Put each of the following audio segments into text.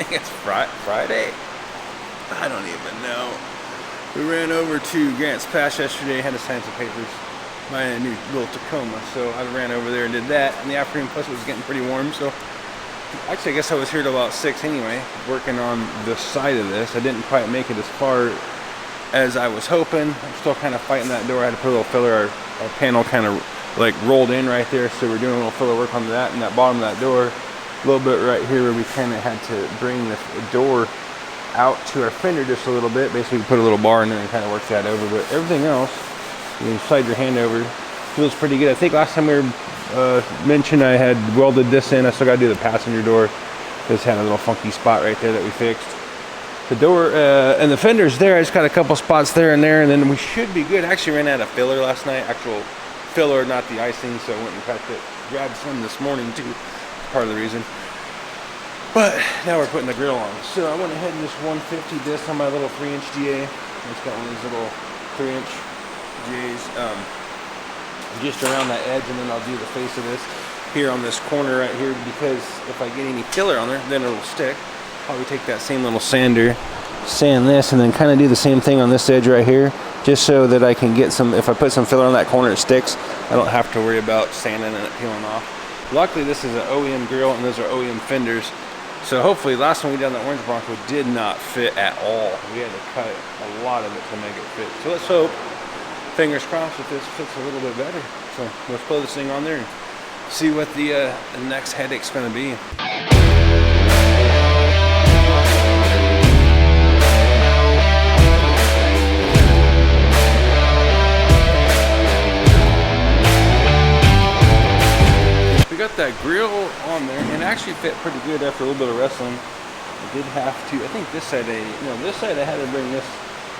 think it's Friday. I don't even know. We ran over to Grants Pass yesterday, had to sign some papers, buying a new little Tacoma, so I ran over there and did that in the afternoon, plus it was getting pretty warm, so actually I guess I was here till about 6 anyway, working on the side of this. I didn't quite make it as far as I was hoping. I'm still kind of fighting that door. I had to put a little filler, our panel kind of like rolled in right there, so we're doing a little filler work on that, and that bottom of that door, a little bit right here where we kind of had to bring the door out to our fender just a little bit. Basically, we put a little bar in there and kind of work that over. But everything else, you slide your hand over, feels pretty good. I think last time we mentioned I had welded this in. I still got to do the passenger door. This had a little funky spot right there that we fixed. The door and the fender's there. I just got a couple spots there, and then we should be good. I actually ran out of filler last night. Actual filler, not the icing, so I went and cut it. Grabbed some this morning too. Part of the reason. But now we're putting the grill on. So I went ahead and just 150 this on my little 3-inch GA. It's got one of these little 3-inch GAs just around that edge, and then I'll do the face of this here on this corner right here, because if I get any filler on there, then it'll stick. Probably take that same little sander, sand this, and then kind of do the same thing on this edge right here, just so that I can get some, if I put some filler on that corner, it sticks. I don't have to worry about sanding and it peeling off. Luckily, this is an OEM grill, and those are OEM fenders. So hopefully, last one we did on the orange Bronco did not fit at all. We had to cut a lot of it to make it fit. So let's hope, fingers crossed, that this fits a little bit better. So let's put this thing on there and see what the next headache's going to be. Got that grill on there, and actually fit pretty good after a little bit of wrestling. I did have to, I think this side, this side I had to bring this,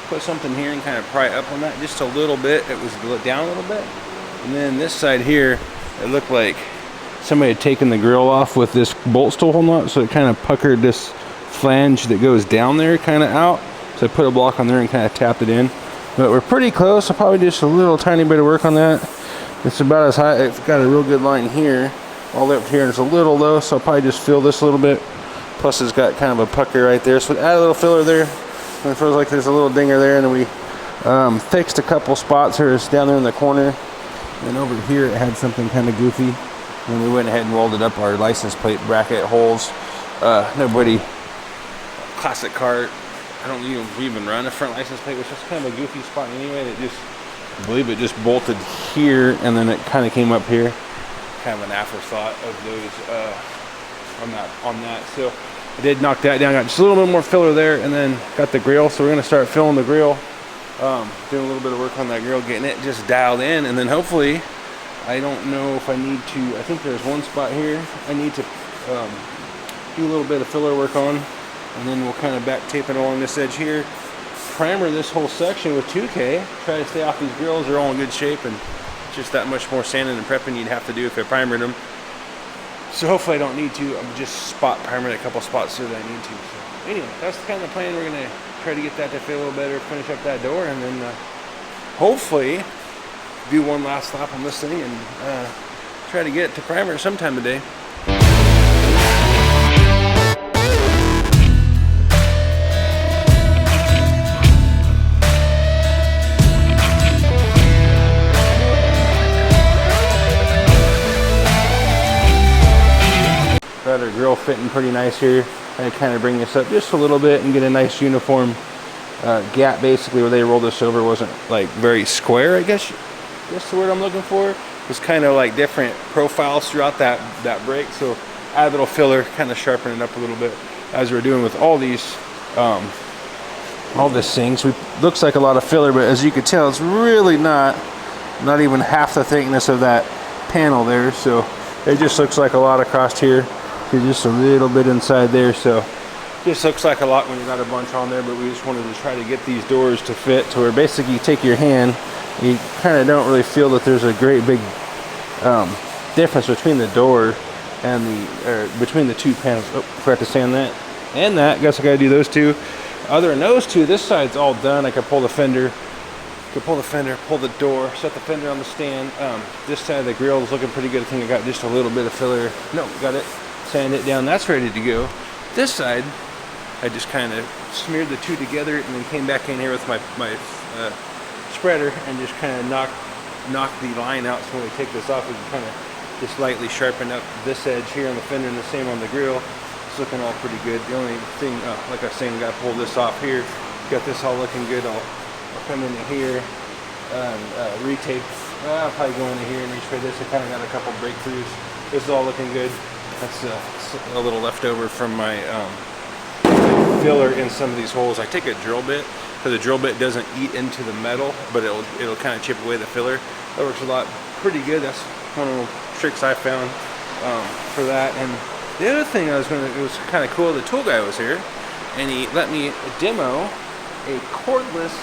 put something here and kind of pry up on that just a little bit. It was down a little bit, and then this side here, it looked like somebody had taken the grill off with this bolt still holding on, so it kind of puckered this flange that goes down there kind of out. So I put a block on there and kind of tapped it in, but we're pretty close. I'll probably do just a little tiny bit of work on that. It's about as high, it's got a real good line here, all the way up here, and it's a little low, so I'll probably just fill this a little bit. Plus it's got kind of a pucker right there, so add a little filler there, and it feels like there's a little dinger there, and then we fixed a couple spots here. It's down there in the corner, and over here it had something kind of goofy, and we went ahead and welded up our license plate bracket holes. Nobody, classic car, I don't even run a front license plate, which is kind of a goofy spot anyway. That just, I believe it just bolted here, and then it kind of came up here. Kind of an afterthought of those on that. So I did knock that down. Got just a little bit more filler there, and then got the grill. So we're gonna start filling the grill, doing a little bit of work on that grill, getting it just dialed in, and then hopefully, I don't know if I need to. I think there's one spot here I need to do a little bit of filler work on, and then we'll kind of back tape it along this edge here. Primer this whole section with 2K. Try to stay off these grills. They're all in good shape, and just that much more sanding and prepping you'd have to do if I primered them. So hopefully I don't need to. I'm just spot primering a couple spots here that I need to. So anyway, that's kind of the plan. We're gonna try to get that to fit a little better, finish up that door, and then hopefully do one last lap on this thing and try to get it to primer sometime today. Got our grill fitting pretty nice here. I kind of bring this up just a little bit and get a nice uniform gap, basically where they rolled this over wasn't like very square, I guess that's the word I'm looking for. It was kind of like different profiles throughout that break, so add a little filler, kind of sharpen it up a little bit, as we're doing with all these all this things. Looks like a lot of filler, but as you can tell, it's really not even half the thickness of that panel there, so it just looks like a lot across here. Just a little bit inside there, so just looks like a lot when you got a bunch on there. But we just wanted to try to get these doors to fit to where basically you take your hand, you kind of don't really feel that there's a great big difference between the door and between the two panels. Oh, forgot to sand that and that. Guess I gotta do those two. Other than those two, this side's all done. I could pull the fender, pull the door, set the fender on the stand. This side of the grill is looking pretty good. I think I got just a little bit of filler. No, got it. Sand it down. That's ready to go. This side, I just kind of smeared the two together and then came back in here with my spreader and just kind of knock the line out. So when we take this off, we can kind of just lightly sharpen up this edge here on the fender, and the same on the grill. It's looking all pretty good. The only thing, like I was saying, got to pull this off here. Got this all looking good. I'll come into here and retape. I'll probably go into here and respray this. I kind of got a couple breakthroughs. This is all looking good. That's a little leftover from my filler in some of these holes. I take a drill bit, because the drill bit doesn't eat into the metal, but it'll kind of chip away the filler. That works a lot pretty good. That's one of the tricks I found for that. And the other thing it was kind of cool, the tool guy was here and he let me demo a cordless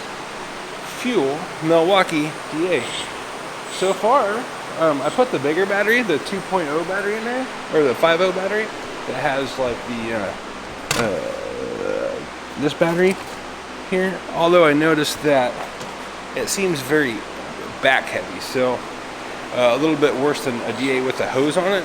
fuel Milwaukee DA. So far, I put the bigger battery, the 2.0 battery in there, or the 5.0 battery that has like the this battery here. Although I noticed that it seems very back heavy, so a little bit worse than a DA with a hose on it.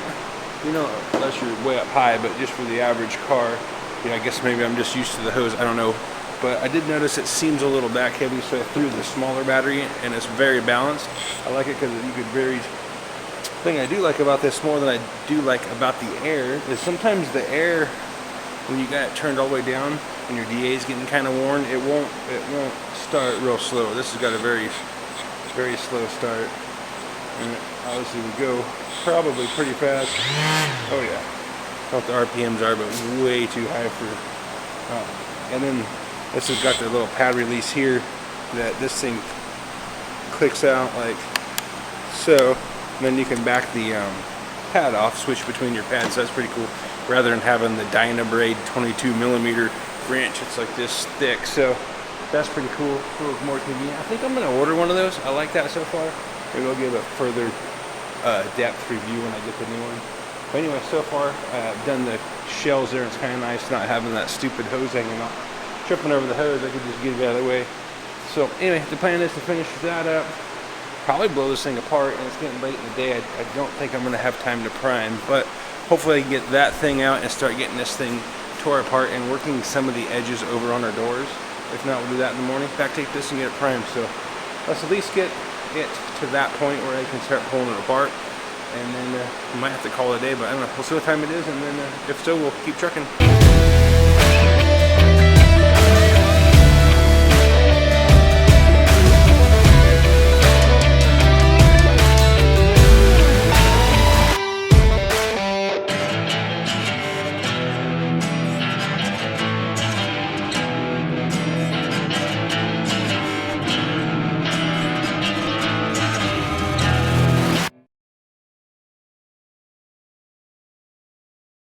You know, unless you're way up high, but just for the average car, I guess maybe I'm just used to the hose, I don't know. But I did notice it seems a little back heavy, so I threw the smaller battery, and it's very balanced. I like it because you could vary. The thing I do like about this more than I do like about the air is sometimes the air, when you got it turned all the way down and your DA is getting kind of worn, it won't start real slow. This has got a very slow start, and obviously we go probably pretty fast. Oh yeah, I don't know what the RPMs are, but way too high for. And then this has got the little pad release here that this thing clicks out like so. And then you can back the pad off, switch between your pads. So that's pretty cool. Rather than having the Dynabraid 22mm wrench, it's like this thick. So that's pretty cool. A little more convenient. I think I'm gonna order one of those. I like that so far. Maybe I'll give a further depth review when I get the new one. But anyway, so far I've done the shells there. It's kind of nice not having that stupid hose hanging off. Tripping over the hose, I could just get it out of the way. So anyway, the plan is to finish that up. Probably blow this thing apart, and it's getting late in the day. I don't think I'm going to have time to prime, but hopefully I can get that thing out and start getting this thing tore apart and working some of the edges over on our doors. If not, we'll do that in the morning. Back take this and get it primed. So let's at least get it to that point where I can start pulling it apart, and then we might have to call it a day, but I don't know. We'll see what time it is, and then if so, we'll keep trucking.